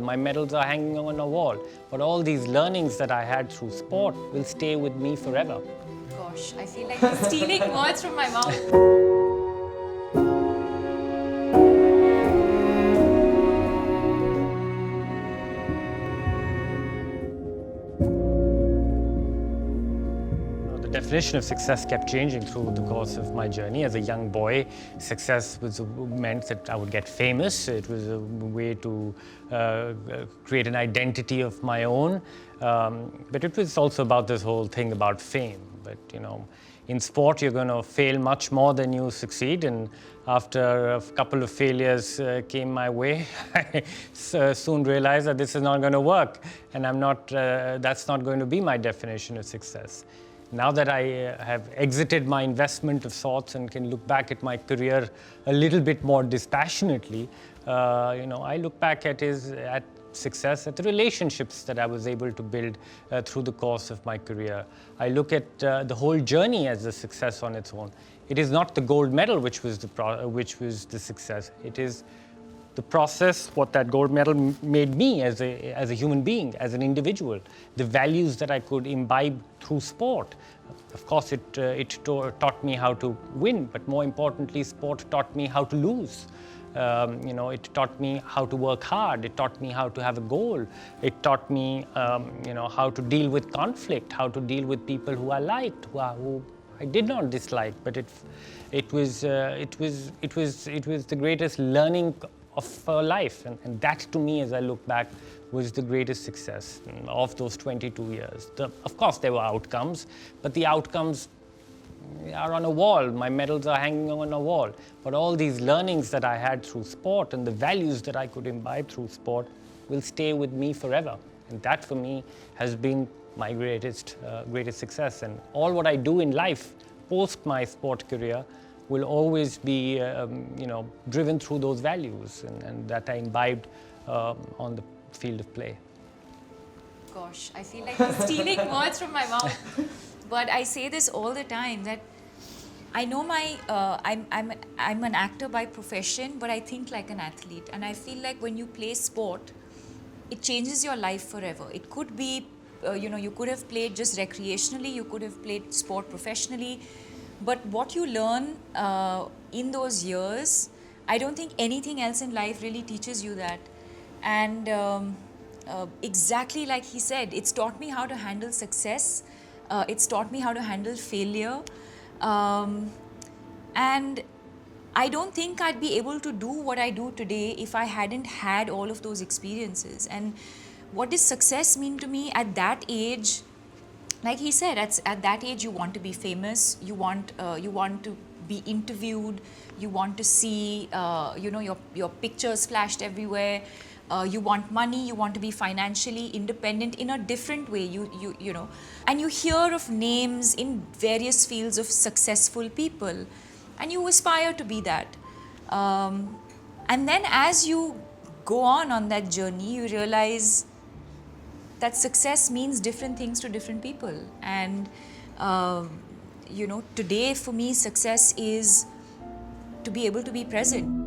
My medals are hanging on a wall, but all these learnings that I had through sport will stay with me forever. Gosh, I feel like you're stealing words from my mouth. The definition of success kept changing through the course of my journey. As a young boy, success meant that I would get famous. It was a way to create an identity of my own. But it was also about this whole thing about fame. But in sport, you're going to fail much more than you succeed. And after a couple of failures came my way, I soon realized that this is not going to work. And that's not going to be my definition of success. Now that I have exited my investment of sorts and can look back at my career a little bit more dispassionately, I look back at success, at the relationships that I was able to build through the course of my career. I look at the whole journey as a success on its own. It is not the gold medal which was the success. It is the process, what that gold medal made me as a human being, as an individual, the values that I could imbibe through sport. Of course, it taught me how to win, but more importantly, sport taught me how to lose. It taught me how to work hard. It taught me how to have a goal. It taught me, how to deal with conflict, how to deal with people who I liked, who I did not dislike. But it was the greatest learning of life, and that to me, as I look back, was the greatest success of those 22 years. Of course, there were outcomes, but the outcomes are on a wall. My medals are hanging on a wall. But all these learnings that I had through sport and the values that I could imbibe through sport will stay with me forever. And that, for me, has been my greatest success. And all what I do in life post my sport career will always be, driven through those values and that I imbibed on the field of play. Gosh, I feel like you're stealing words from my mouth. But I say this all the time that I know I'm an actor by profession, but I think like an athlete. And I feel like when you play sport, it changes your life forever. It could be, you could have played just recreationally, you could have played sport professionally. But what you learn in those years, I don't think anything else in life really teaches you that. And exactly like he said, it's taught me how to handle success. It's taught me how to handle failure. And I don't think I'd be able to do what I do today if I hadn't had all of those experiences. And what does success mean to me at that age? Like he said, at that age, you want to be famous, you want to be interviewed, you want to see, your pictures flashed everywhere. You want money, you want to be financially independent in a different way, and you hear of names in various fields of successful people, and you aspire to be that. And then as you go on that journey, you realize that success means different things to different people. And, today for me, success is to be able to be present.